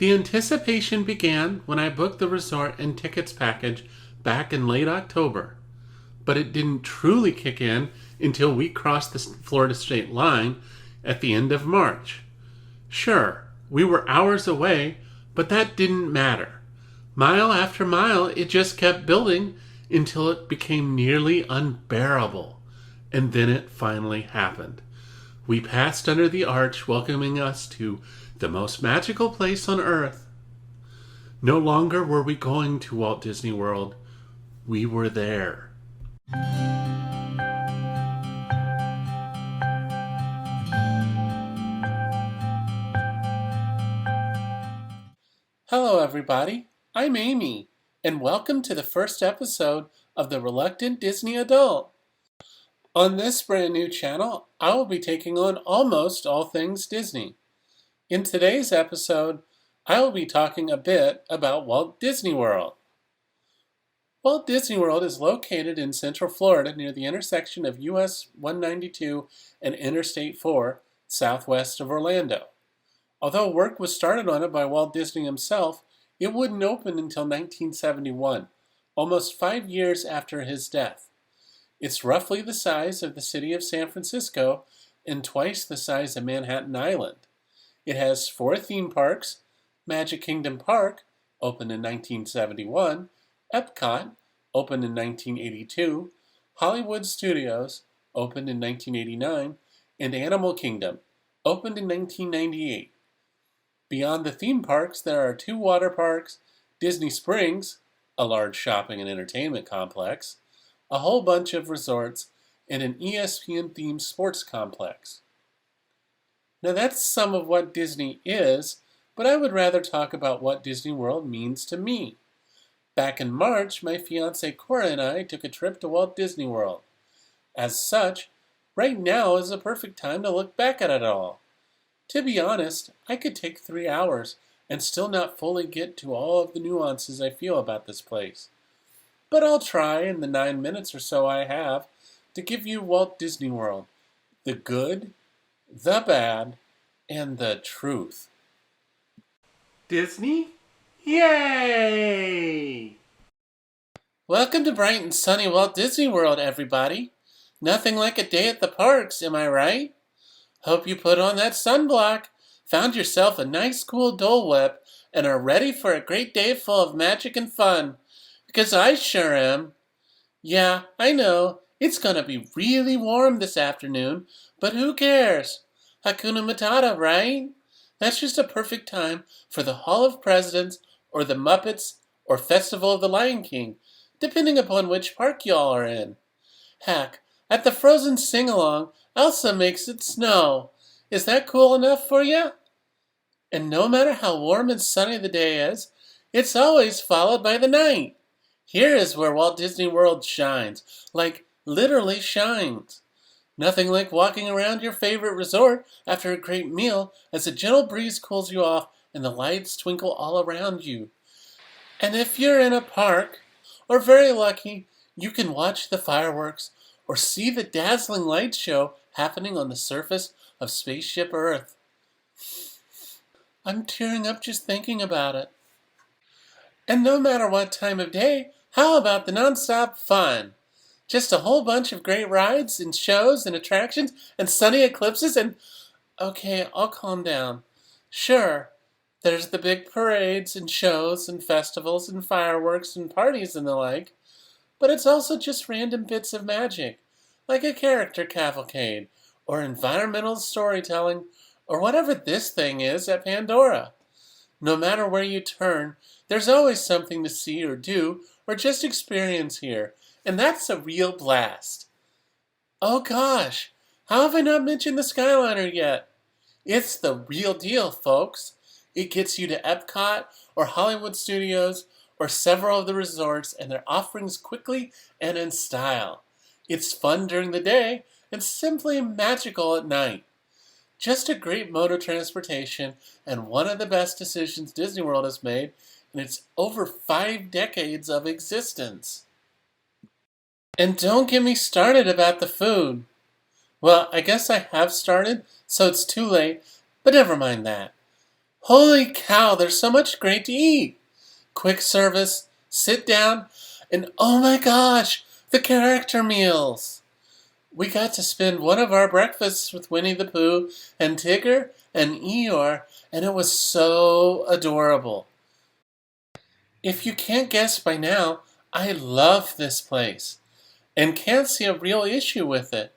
The anticipation began when I booked the resort and tickets package back in late October, but it didn't truly kick in until we crossed the Florida state line at the end of March. Sure, we were hours away, but that didn't matter. Mile after mile, it just kept building until it became nearly unbearable. And then it finally happened. We passed under the arch, welcoming us to the most magical place on earth. No longer were we going to Walt Disney World. We were there. Hello, everybody. I'm Amy, and welcome to the first episode of The Reluctant Disney Adult. On this brand new channel, I will be taking on almost all things Disney. In today's episode, I will be talking a bit about Walt Disney World. Walt Disney World is located in Central Florida near the intersection of US 192 and Interstate 4, southwest of Orlando. Although work was started on it by Walt Disney himself, it wouldn't open until 1971, almost 5 years after his death. It's roughly the size of the city of San Francisco and twice the size of Manhattan Island. It has 4 theme parks: Magic Kingdom Park, opened in 1971, Epcot, opened in 1982, Hollywood Studios, opened in 1989, and Animal Kingdom, opened in 1998. Beyond the theme parks, there are 2 water parks, Disney Springs, a large shopping and entertainment complex, a whole bunch of resorts, and an ESPN-themed sports complex. Now that's some of what Disney is, but I would rather talk about what Disney World means to me. Back in March, my fiancée Cora and I took a trip to Walt Disney World. As such, right now is a perfect time to look back at it all. To be honest, I could take 3 hours and still not fully get to all of the nuances I feel about this place. But I'll try in the 9 minutes or so I have to give you Walt Disney World, the good, the bad, and the truth. Disney? Yay! Welcome to bright and sunny Walt Disney World, everybody. Nothing like a day at the parks, am I right? Hope you put on that sunblock, found yourself a nice cool Dole Whip, and are ready for a great day full of magic and fun. Because I sure am. Yeah, I know, it's gonna be really warm this afternoon, but who cares? Hakuna Matata, right? That's just a perfect time for the Hall of Presidents or the Muppets or Festival of the Lion King, depending upon which park y'all are in. Heck, at the Frozen Sing-Along, Elsa makes it snow. Is that cool enough for you? And no matter how warm and sunny the day is, it's always followed by the night. Here is where Walt Disney World shines, like literally shines. Nothing like walking around your favorite resort after a great meal as a gentle breeze cools you off and the lights twinkle all around you. And if you're in a park, or very lucky, you can watch the fireworks or see the dazzling light show happening on the surface of Spaceship Earth. I'm tearing up just thinking about it. And no matter what time of day, how about the nonstop fun? Just a whole bunch of great rides and shows and attractions and sunny eclipses and... Okay, I'll calm down. Sure, there's the big parades and shows and festivals and fireworks and parties and the like, but it's also just random bits of magic, like a character cavalcade, or environmental storytelling, or whatever this thing is at Pandora. No matter where you turn, there's always something to see or do, or just experience here, and that's a real blast. Oh gosh, how have I not mentioned the Skyliner yet? It's the real deal, folks. It gets you to Epcot, or Hollywood Studios, or several of the resorts and their offerings quickly and in style. It's fun during the day and simply magical at night. Just a great mode of transportation and one of the best decisions Disney World has made in its over 5 decades of existence. And don't get me started about the food. Well, I guess I have started, so it's too late, but never mind that. Holy cow, there's so much great to eat! Quick service, sit down, and oh my gosh, the character meals! We got to spend one of our breakfasts with Winnie the Pooh and Tigger and Eeyore, and it was so adorable. If you can't guess by now, I love this place and can't see a real issue with it.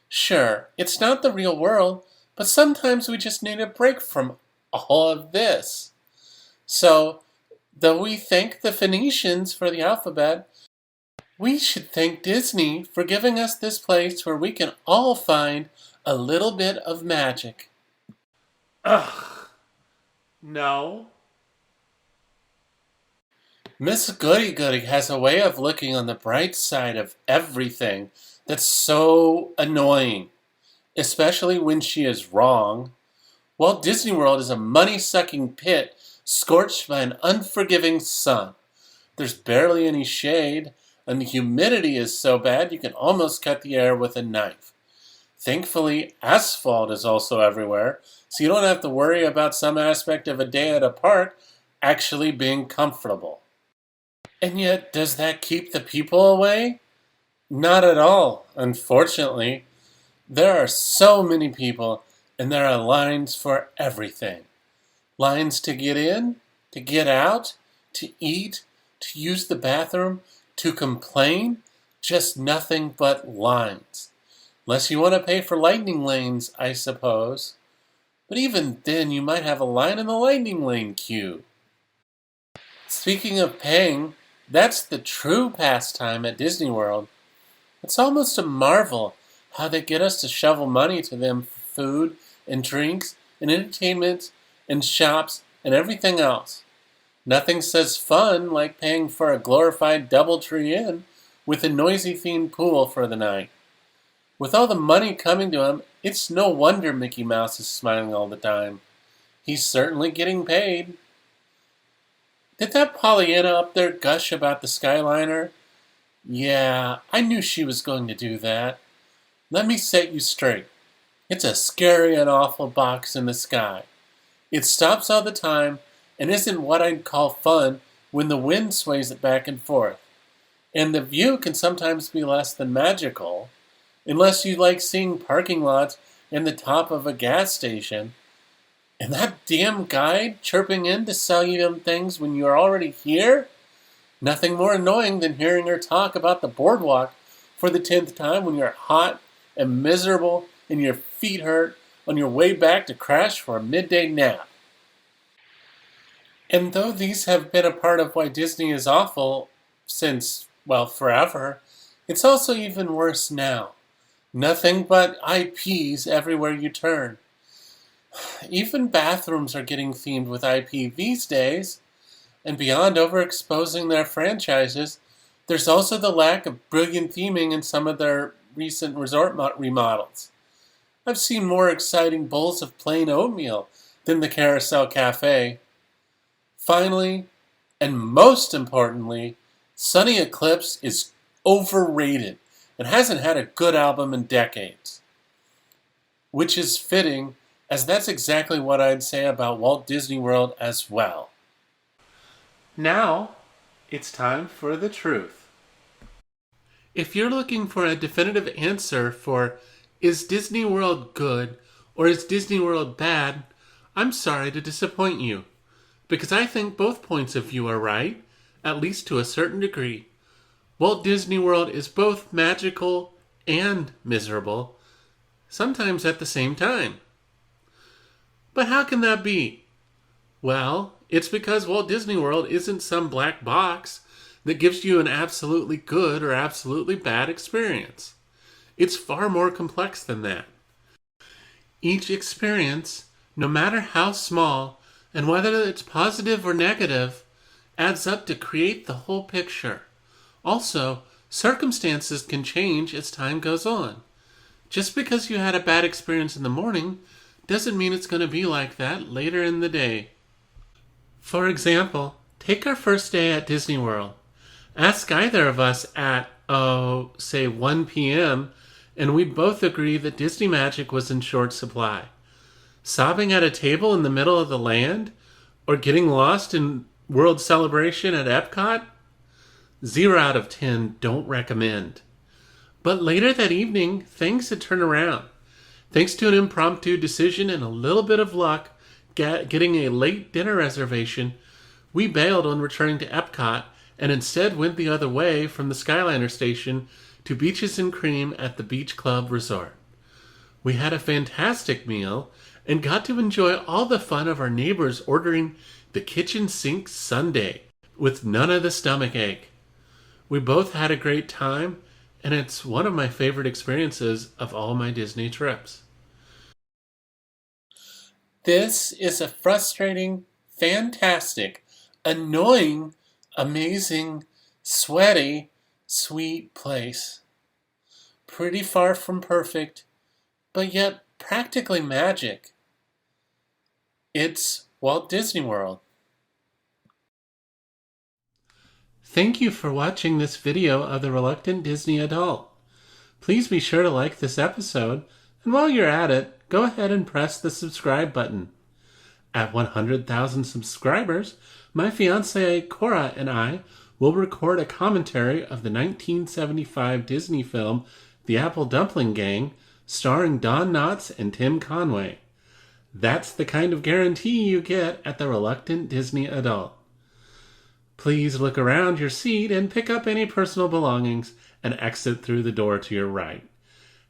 Sure, it's not the real world, but sometimes we just need a break from all of this. So, though we thank the Phoenicians for the alphabet, we should thank Disney for giving us this place where we can all find a little bit of magic. Ugh. No. Miss Goody Goody has a way of looking on the bright side of everything that's so annoying, especially when she is wrong. Walt Disney World is a money-sucking pit scorched by an unforgiving sun. There's barely any shade, and the humidity is so bad you can almost cut the air with a knife. Thankfully, asphalt is also everywhere, so you don't have to worry about some aspect of a day at a park actually being comfortable. And yet, does that keep the people away? Not at all, unfortunately. There are so many people, and there are lines for everything. Lines to get in, to get out, to eat, to use the bathroom, to complain. Just nothing but lines. Unless you want to pay for lightning lanes, I suppose. But even then, you might have a line in the lightning lane queue. Speaking of paying, that's the true pastime at Disney World. It's almost a marvel how they get us to shovel money to them for food and drinks and entertainment and shops and everything else. Nothing says fun like paying for a glorified DoubleTree Inn with a noisy themed pool for the night. With all the money coming to him, it's no wonder Mickey Mouse is smiling all the time. He's certainly getting paid. Did that Pollyanna up there gush about the Skyliner? Yeah, I knew she was going to do that. Let me set you straight. It's a scary and awful box in the sky. It stops all the time and isn't what I'd call fun when the wind sways it back and forth. And the view can sometimes be less than magical, unless you like seeing parking lots and the top of a gas station. And that damn guide chirping in to sell you them things when you're already here? Nothing more annoying than hearing her talk about the boardwalk for the 10th time when you're hot and miserable and your feet hurt on your way back to crash for a midday nap. And though these have been a part of why Disney is awful since, well, forever, it's also even worse now. Nothing but IPs everywhere you turn. Even bathrooms are getting themed with IP these days. And beyond overexposing their franchises, there's also the lack of brilliant theming in some of their recent resort remodels. I've seen more exciting bowls of plain oatmeal than the Carousel Cafe. Finally, and most importantly, Sunny Eclipse is overrated and hasn't had a good album in decades. Which is fitting, as that's exactly what I'd say about Walt Disney World as well. Now, it's time for the truth. If you're looking for a definitive answer for is Disney World good or is Disney World bad, I'm sorry to disappoint you, because I think both points of view are right, at least to a certain degree. Walt Disney World is both magical and miserable, sometimes at the same time. But how can that be? Well, it's because Walt Disney World isn't some black box that gives you an absolutely good or absolutely bad experience. It's far more complex than that. Each experience, no matter how small, and whether it's positive or negative, adds up to create the whole picture. Also, circumstances can change as time goes on. Just because you had a bad experience in the morning doesn't mean it's going to be like that later in the day. For example, take our first day at Disney World. Ask either of us at, say 1 p.m., and we'd both agree that Disney Magic was in short supply. sobbing at a table in the middle of the land, or getting lost in World Celebration at Epcot? 0 out of 10, don't recommend. But later that evening, things had turned around. Thanks to an impromptu decision and a little bit of luck getting a late dinner reservation, we bailed on returning to Epcot and instead went the other way from the Skyliner station to Beaches and Cream at the Beach Club Resort. We had a fantastic meal and got to enjoy all the fun of our neighbors ordering the kitchen sink sundae with none of the stomach ache. We both had a great time, and it's one of my favorite experiences of all my Disney trips. This is a frustrating, fantastic, annoying, amazing, sweaty, sweet place. Pretty far from perfect, but yet practically magic. It's Walt Disney World. Thank you for watching this video of the Reluctant Disney Adult. Please be sure to like this episode, and while you're at it, go ahead and press the subscribe button. At 100,000 subscribers, my fiancée Cora and I will record a commentary of the 1975 Disney film The Apple Dumpling Gang, starring Don Knotts and Tim Conway. That's the kind of guarantee you get at the Reluctant Disney Adult. Please look around your seat and pick up any personal belongings and exit through the door to your right.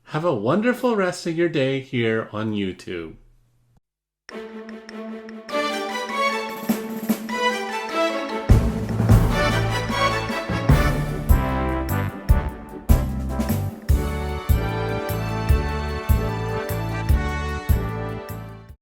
Have a wonderful rest of your day here on YouTube.